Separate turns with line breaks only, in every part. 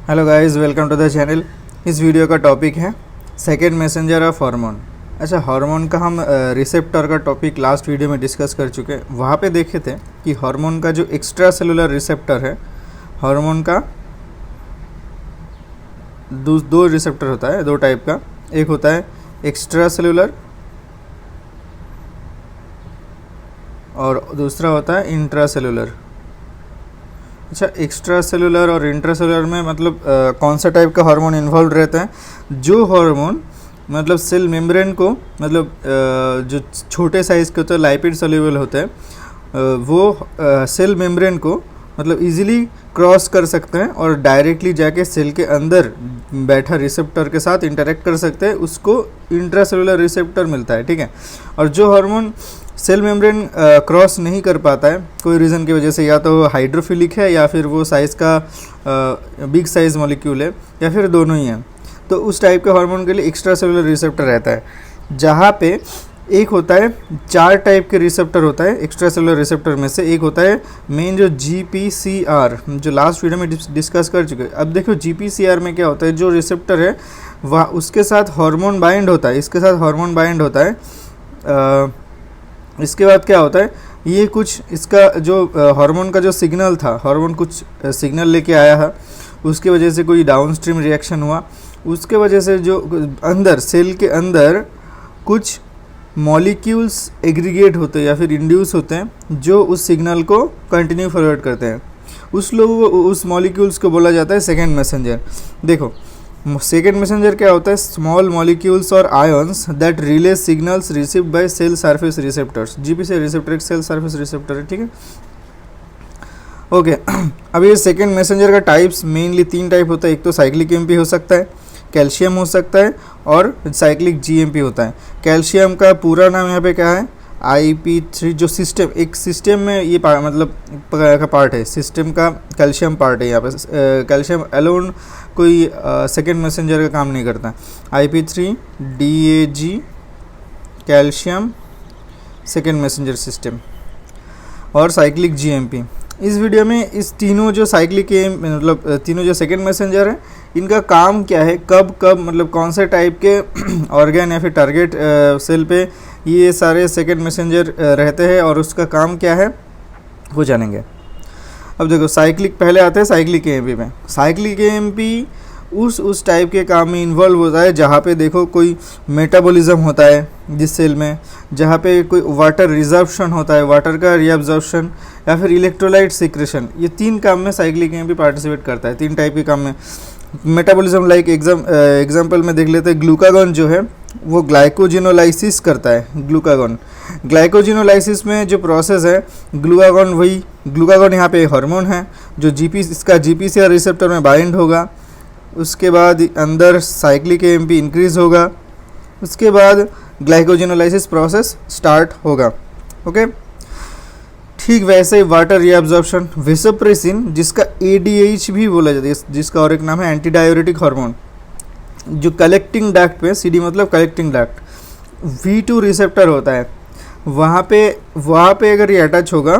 Hello guys, welcome to the channel. इस video का topic है सेकेंड मैसेंजर ऑफ हार्मोन। अच्छा, हार्मोन का हम रिसेप्टर का टॉपिक लास्ट वीडियो में डिस्कस कर चुके हैं। वहाँ पे देखे थे कि हार्मोन का जो एक्स्ट्रा सेलुलर रिसेप्टर है, हार्मोन का दो रिसेप्टर होता है, दो टाइप का। एक होता है एक्स्ट्रा सेलुलर और दूसरा होता है इंट्रा सेलुलर। अच्छा, एक्स्ट्रा सेलुलर और इंट्रा सेलुलर में मतलब कौन सा टाइप का हार्मोन इन्वॉल्व रहता है? जो हार्मोन मतलब सेल मेम्ब्रेन को मतलब जो छोटे साइज़ के होते हैं, लाइपिड सोल्यूबल होते हैं, वो सेल मेम्ब्रेन को मतलब इजीली क्रॉस कर सकते हैं और डायरेक्टली जाके सेल के अंदर बैठा रिसेप्टर के साथ इंटरेक्ट कर सकते हैं। उसको इंट्रा सेलुलर रिसेप्टर मिलता है, ठीक है। और जो हार्मोन सेल मेम्ब्रेन क्रॉस नहीं कर पाता है कोई रीज़न की वजह से, या तो हाइड्रोफिलिक है या फिर वो साइज़ का बिग साइज़ मॉलिक्यूल है या फिर दोनों ही हैं, तो उस टाइप के हार्मोन के लिए एक्स्ट्रा सेलुलर रिसेप्टर रहता है। जहाँ पे एक होता है, चार टाइप के रिसेप्टर होता है एक्स्ट्रा सेलुलर रिसेप्टर में से। एक होता है मेन जो GPCR, जो लास्ट वीडियो में डिस्कस कर चुके हैं। अब देखो GPCR में क्या होता है, जो रिसेप्टर है वह उसके साथ हार्मोन बाइंड होता है, इसके साथ हार्मोन बाइंड होता है। इसके बाद क्या होता है, ये कुछ इसका जो हार्मोन का जो सिग्नल था, हार्मोन कुछ सिग्नल लेके आया है, उसके वजह से कोई डाउनस्ट्रीम रिएक्शन हुआ, उसके वजह से जो अंदर सेल के अंदर कुछ मॉलिक्यूल्स एग्रीगेट होते हैं या फिर इंड्यूस होते हैं जो उस सिग्नल को कंटिन्यू फॉरवर्ड करते हैं। उस मॉलिक्यूल्स को बोला जाता है सेकेंड मैसेंजर। देखो, सेकेंड मैसेंजर क्या होता है? स्मॉल मॉलिक्यूल्स और ions that relay signals received by cell surface receptors. GPCR receptor एक सेल सरफेस रिसेप्टर है, ठीक है। ओके अब ये सेकेंड मैसेंजर का टाइप्स मेनली तीन टाइप होता है। एक तो साइक्लिक MP हो सकता है, कैल्शियम हो सकता है और साइक्लिक GMP होता है। कैल्शियम का पूरा नाम यहाँ पे क्या है? IP3। जो सिस्टम, एक सिस्टम में ये मतलब का पार्ट है, सिस्टम का कैल्शियम पार्ट है यहाँ पे। कैल्शियम अलोन कोई सेकेंड मैसेंजर का काम नहीं करता। IP3 DAG calcium second messenger system और साइक्लिक GMP। इस वीडियो में इस तीनों जो साइक्लिक मतलब तीनों जो सेकेंड मैसेंजर है, इनका काम क्या है, कब कब मतलब कौन से टाइप के ऑर्गन या फिर टारगेट सेल पे ये सारे सेकेंड मैसेंजर रहते हैं और उसका काम क्या है, वो जानेंगे। अब देखो, साइक्लिक पहले आते हैं साइक्लिक AMP में। साइक्लिक AMP उस टाइप के काम में इन्वॉल्व होता है जहाँ पे देखो कोई मेटाबॉलिज्म होता है जिस सेल में, जहाँ पे कोई वाटर रिजर्प्शन होता है, वाटर का रीअब्जॉर्प्शन या फिर इलेक्ट्रोलाइट सिक्रेशन। ये तीन काम में साइक्लिक AMP पार्टिसिपेट करता है, तीन टाइप के काम में। मेटाबॉलिज्म लाइक एग्जाम्पल में देख लेते हैं। ग्लूकागॉन जो है वो ग्लाइकोजिनोलाइसिस करता है। ग्लाइकोजिनोलाइसिस में जो प्रोसेस है, ग्लूकागॉन यहाँ पे हार्मोन है जो इसका GPCR रिसेप्टर में बाइंड होगा। उसके बाद अंदर साइक्लिक AMP इंक्रीज होगा, उसके बाद ग्लाइकोजिनोलाइसिस प्रोसेस स्टार्ट होगा। ओके, ठीक वैसे ही वाटर रीअब्जॉर्प्शन, वेसोप्रेसिन जिसका ADH भी बोला जाता है, जिसका और एक नाम है एंटी डाययूरेटिक हार्मोन, जो कलेक्टिंग डक्ट पे, CD मतलब कलेक्टिंग डक्ट, V2 रिसेप्टर होता है, वहाँ पे अगर ये अटैच होगा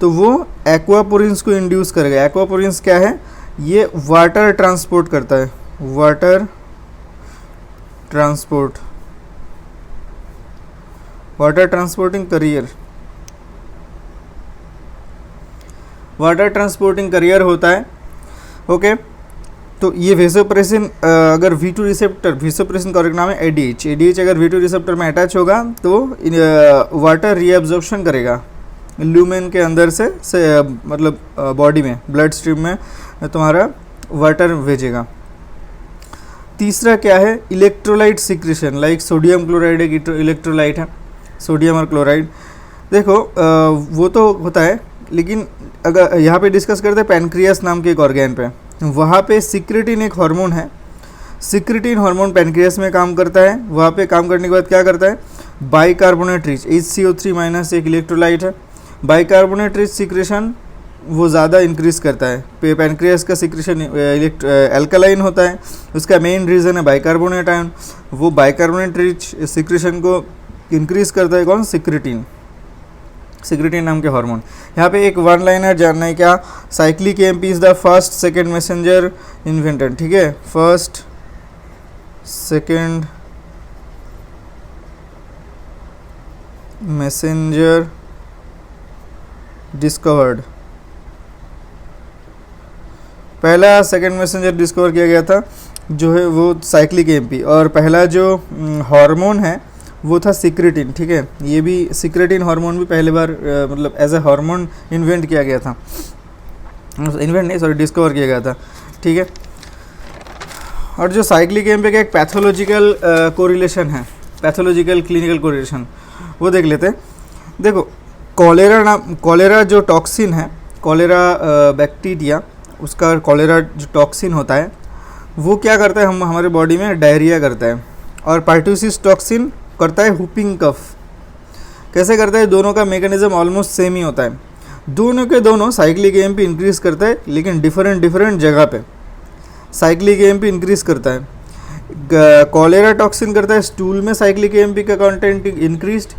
तो वो एक्वापोरिन्स को इंड्यूस करेगा। एक्वापोरिन्स क्या है? ये वाटर ट्रांसपोर्ट करता है, वाटर ट्रांसपोर्टिंग करियर होता है। ओके, तो ये वेसोप्रेसिन अगर V2 रिसेप्टर, वेसोप्रेसिन का और एक नाम है ADH अगर V2 रिसेप्टर में अटैच होगा तो वाटर रीअब्जॉर्प्शन करेगा ल्यूमेन के अंदर से मतलब बॉडी में, ब्लड स्ट्रीम में तुम्हारा वाटर भेजेगा। तीसरा क्या है? Electrolyte secretion, like sodium chloride एक इलेक्ट्रोलाइट है, सोडियम और क्लोराइड। देखो वो तो होता है, लेकिन अगर यहाँ पे डिस्कस करते हैं पैनक्रियास नाम के एक ऑर्गन पे, वहाँ पे सिक्रेटिन एक हार्मोन है। सिक्रेटिन हार्मोन पैनक्रियास में काम करता है। वहाँ पे काम करने के बाद क्या करता है? बाइकार्बोनेट रिच HCO3- एक इलेक्ट्रोलाइट है। बाइकार्बोनेट रिच सिक्रेशन वो ज़्यादा इंक्रीज करता है। पैनक्रियास का सिक्रेशन एल्कलाइन होता है, उसका मेन रीज़न है बाइकार्बोनेट आयन। वो बाइकार्बोनेट रिच सिक्रेशन को इंक्रीज करता है कौन? सिक्रेटिन। सिक्रेटिन नाम के हार्मोन। यहाँ पे एक वन लाइनर जानना है क्या, cyclic AMP is the first second messenger invented, ठीक है, फर्स्ट सेकेंड मैसेंजर डिस्कवर्ड, पहला सेकेंड मैसेंजर डिस्कवर किया गया था जो है वो साइक्लिक एएमपी, और पहला जो हार्मोन है वो था सिक्रेटिन, ठीक है। ये भी सिक्रेटिन हार्मोन भी पहली बार मतलब एज ए हार्मोन इन्वेंट किया गया था, इन्वेंट नहीं सॉरी डिस्कवर किया गया था, ठीक है। और जो साइक्लिक एएमपी का एक पैथोलॉजिकल कोरिलेशन है, पैथोलॉजिकल क्लिनिकल कोरिलेशन, वो देख लेते हैं। देखो कॉलेरा जो टॉक्सिन है, कॉलेरा बैक्टीरिया, उसका कॉलेरा जो टॉक्सिन होता है वो क्या करता है, हमारे बॉडी में डायरिया करता है, और पार्ट्यूसिस टॉक्सिन करता है हुपिंग कफ। कैसे करता है, दोनों का मैकेनिज्म ऑलमोस्ट सेम ही होता है, दोनों के दोनों साइक्लिक एएमपी इंक्रीज करता है, लेकिन डिफरेंट जगह पे साइक्लिक एएमपी इंक्रीज करता है। कॉलेरा टॉक्सिन करता है स्टूल में साइक्लिक एएमपी का कंटेंट इंक्रीज्ड,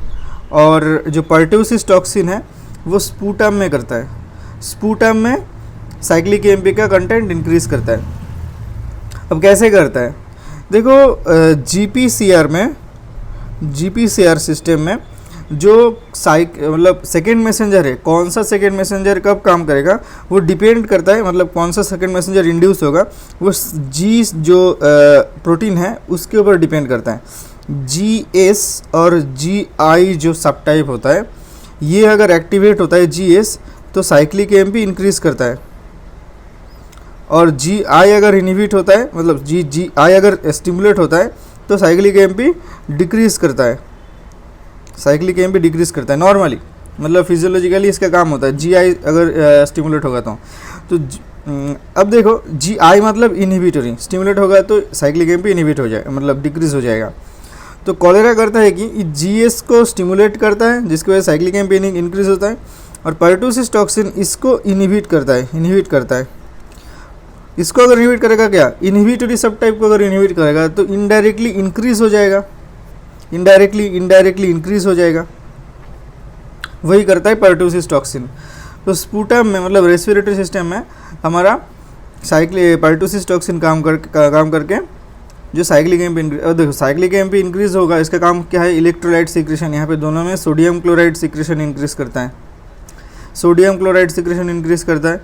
और जो पार्ट्यूसिस टॉक्सिन है वो स्पूटम में करता है, स्पूटम में साइक्लिक एएमपी का कंटेंट इंक्रीज करता है। अब कैसे करता है, देखो जीपीसीआर सिस्टम में जो मतलब सेकेंड मैसेंजर है, कौन सा सेकेंड मैसेंजर कब काम करेगा वो डिपेंड करता है, मतलब कौन सा सेकेंड मैसेंजर इंड्यूस होगा वो जी जो प्रोटीन है उसके ऊपर डिपेंड करता है। जीएस और जीआई जो सब टाइप होता है, ये अगर एक्टिवेट होता है जीएस तो साइक्लिक एएमपी इंक्रीज करता है, और जीआई अगर इनहिबिट होता है, मतलब जीआई अगर स्टिमुलेट होता है तो साइक्लिक एएमपी डिक्रीज करता है, साइक्लिक एएमपी डिक्रीज करता है नॉर्मली, मतलब फिजियोलॉजिकली इसका काम होता है। जीआई अगर स्टिमुलेट होगा तो अब देखो जीआई मतलब इनहिबिटरी, स्टिमुलेट होगा तो साइक्लिक एएमपी इनहिबिट हो जाएगा, मतलब डिक्रीज हो जाएगा। तो कॉलेरा करता है कि जीएस को स्टिमुलेट करता है जिसकी वजह से साइक्लिक एएमपी इंक्रीज होता है, और पार्ट्यूसिस टॉक्सिन इसको इनहिबिट करता है। इसको अगर इनहिबिट करेगा, क्या इनहिबिटरी सब टाइप को अगर इनहिबिट करेगा तो इनडायरेक्टली इंक्रीज हो जाएगा, इनडायरेक्टली इंक्रीज हो जाएगा, वही करता है पार्ट्यूसिस टॉक्सिन। तो स्पूटम में मतलब रेस्पिरेटरी सिस्टम में हमारा पार्ट्यूसिस टॉक्सिन काम करके जो साइक्लिक एएमपी देखो साइक्लिक एएमपी इंक्रीज होगा, इसका काम क्या है, इलेक्ट्रोलाइट सिक्रेशन, यहाँ पे दोनों में सोडियम क्लोराइड सिक्रेशन इंक्रीज करता है, सोडियम क्लोराइड सिक्रेशन इंक्रीज करता है,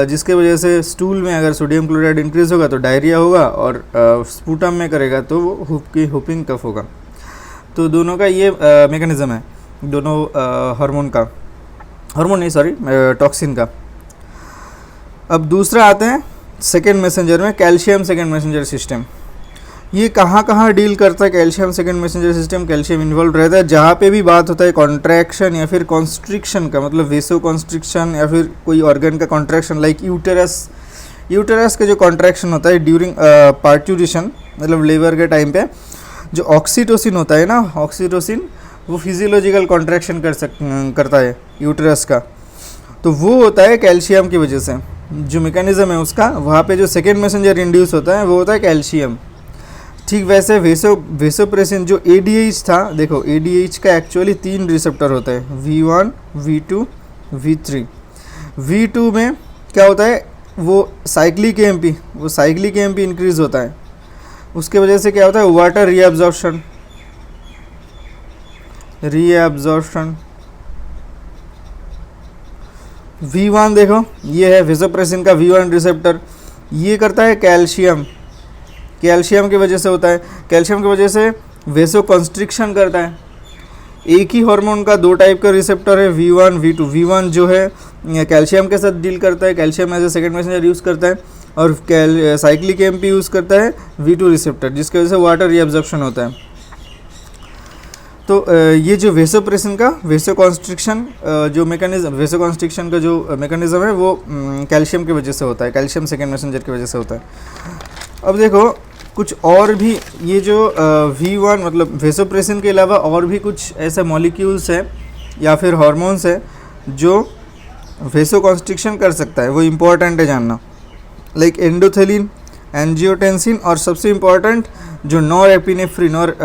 जिसके वजह से स्टूल में अगर सोडियम क्लोराइड इंक्रीज होगा तो डायरिया होगा, और स्पूटम में करेगा तो वो हुपिंग कफ होगा। तो दोनों का ये मैकेनिज्म है, दोनों टॉक्सिन का। अब दूसरा आते हैं सेकेंड मैसेंजर में, कैल्शियम सेकेंड मैसेंजर सिस्टम। ये कहाँ डील करता है calcium second messenger system, calcium involve रहता है जहाँ पे भी बात होता है कॉन्ट्रैक्शन या फिर कॉन्स्ट्रिक्शन का, मतलब वेसो कॉन्स्ट्रिक्शन या फिर कोई ऑर्गन का कॉन्ट्रैक्शन, लाइक यूटेरस का जो कॉन्ट्रैक्शन होता है ड्यूरिंग पार्ट्यूरेशन, मतलब लेबर के टाइम पे जो ऑक्सीटोसिन होता है ना, ऑक्सीटोसिन वो फिजियोलॉजिकल कॉन्ट्रैक्शन करता है यूटेरस का, तो वो होता है कैल्शियम की वजह से। जो मैकेनिज्म है उसका, वहाँ पे जो सेकेंड मैसेंजर इंड्यूस होता है वो होता है कैल्शियम। ठीक वैसे वेसोप्रेसिन जो ADH था, देखो ADH का एक्चुअली 3 रिसेप्टर होता है, V1, V2, V3। V2 में क्या होता है, वो साइक्लिक एएमपी इंक्रीज होता है, उसके वजह से क्या होता है, वाटर रीअब्जॉर्प्शन। V1 देखो ये है वेसोप्रेसिन का V1 रिसेप्टर, ये करता है कैल्शियम की वजह से होता है, कैल्शियम की वजह से वेसो कॉन्स्ट्रिक्शन करता है। एक ही हार्मोन का 2 टाइप का रिसेप्टर है, V1, V2। V1 जो है कैल्शियम के साथ डील करता है, calcium as a second messenger use करता है, और साइक्लिक एएमपी यूज़ करता है V2 रिसेप्टर, जिसकी वजह से वाटर रीअब्जॉर्प्शन होता है। तो ये जो वेसोप्रेसिन का वेसो कॉन्स्ट्रिक्शन का जो मैकेनिज्म है वो कैल्शियम की वजह से होता है, कैल्शियम सेकेंड मैसेंजर की वजह से होता है। अब देखो कुछ और भी ये जो V1 मतलब वेसोप्रेसिन के अलावा और भी कुछ ऐसे मॉलिक्यूल्स हैं या फिर हार्मोन्स है जो वेसो कॉन्स्ट्रिक्शन कर सकता है, वो इम्पोर्टेंट है जानना, लाइक एंडोथेलिन, एंजियोटेंसिन, और सबसे इम्पोर्टेंट जो नॉरएपिनेफ्रिन और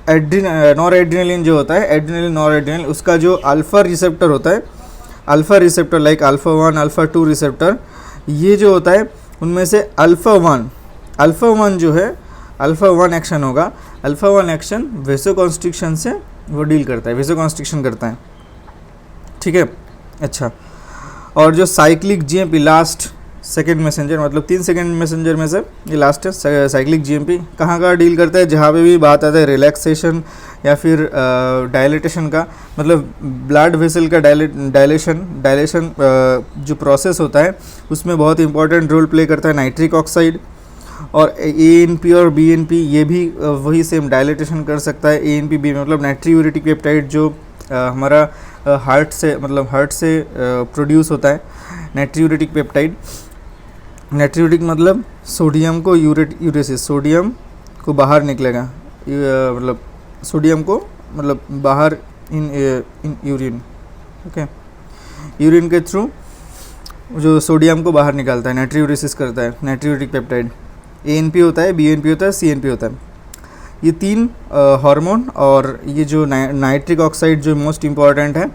नॉर एड्रेनलिन जो होता है, एड्रेनलिन नॉर एड्रेनलिन, उसका जो अल्फा रिसेप्टर होता है, alpha receptor like alpha 1 alpha 2 receptor, ये जो होता है उनमें से अल्फा 1 जो है, अल्फा 1 एक्शन होगा, अल्फा 1 एक्शन वेसोकॉन्स्ट्रिक्शन से वो डील करता है, वेसोकॉन्स्ट्रिक्शन करता है, ठीक है। अच्छा, और जो cyclic GMP last second messenger, मतलब 3 सेकेंड मैसेंजर में से ये लास्ट है, साइक्लिक जीएमपी कहाँ डील करता है, जहाँ पे भी बात आता है रिलैक्सेशन या फिर डायलेटेशन का, मतलब ब्लड वेसल का डायलेशन जो प्रोसेस होता है उसमें बहुत इंपॉर्टेंट रोल प्ले करता है नाइट्रिक ऑक्साइड। और ANP और BNP ये भी वही सेम डायलेटेशन कर सकता है। ANP B मतलब नाइट्रियूरेटिक पेप्टाइड जो हमारा हार्ट से प्रोड्यूस होता है, नाइट्रियूरेटिक पेप्टाइड। नाइट्रियूरेटिक मतलब सोडियम को यूरेसिस, सोडियम को बाहर निकलेगा, मतलब सोडियम को मतलब बाहर इन यूरिन, ओके, यूरिन के थ्रू जो सोडियम को बाहर निकालता है, नाइट्रियूरेसिस करता है नाइट्रियूरेटिक पेप्टाइड। ANP होता है, BNP होता है, CNP होता है। ये 3 हार्मोन और ये जो नाइट्रिक ऑक्साइड जो मोस्ट इम्पॉर्टेंट है,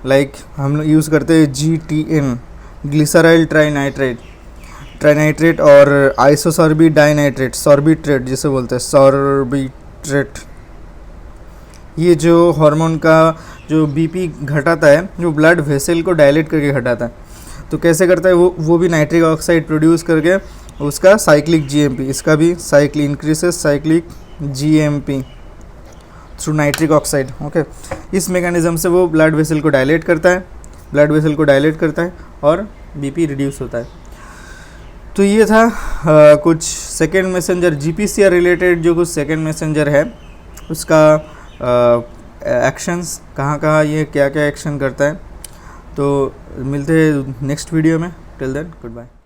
लाइक हम लोग यूज़ करते हैं GTN, ग्लिसराइल ट्राइनाइट्रेट और आइसोसॉर्बिट डाइनाइट्रेट, सॉर्बिट्रेट जिसे बोलते हैं, सॉर्बिट्रेट। ये जो हार्मोन का जो BP घटाता है, जो ब्लड वेसल को डायलेट करके घटाता है, तो कैसे करता है वो भी नाइट्रिक ऑक्साइड प्रोड्यूस करके उसका साइक्लिक GMP, इसका भी increases cyclic GMP through nitric oxide, okay. इस मैकेनिज्म से वो ब्लड वेसल को डायलेट करता है और BP रिड्यूस होता है। तो ये था कुछ सेकेंड मैसेंजर GPCR रिलेटेड, जो कुछ सेकेंड मैसेंजर है उसका एक्शंस, कहाँ ये क्या एक्शन करता है। तो मिलते हैं नेक्स्ट वीडियो में, टिल देन गुड बाय।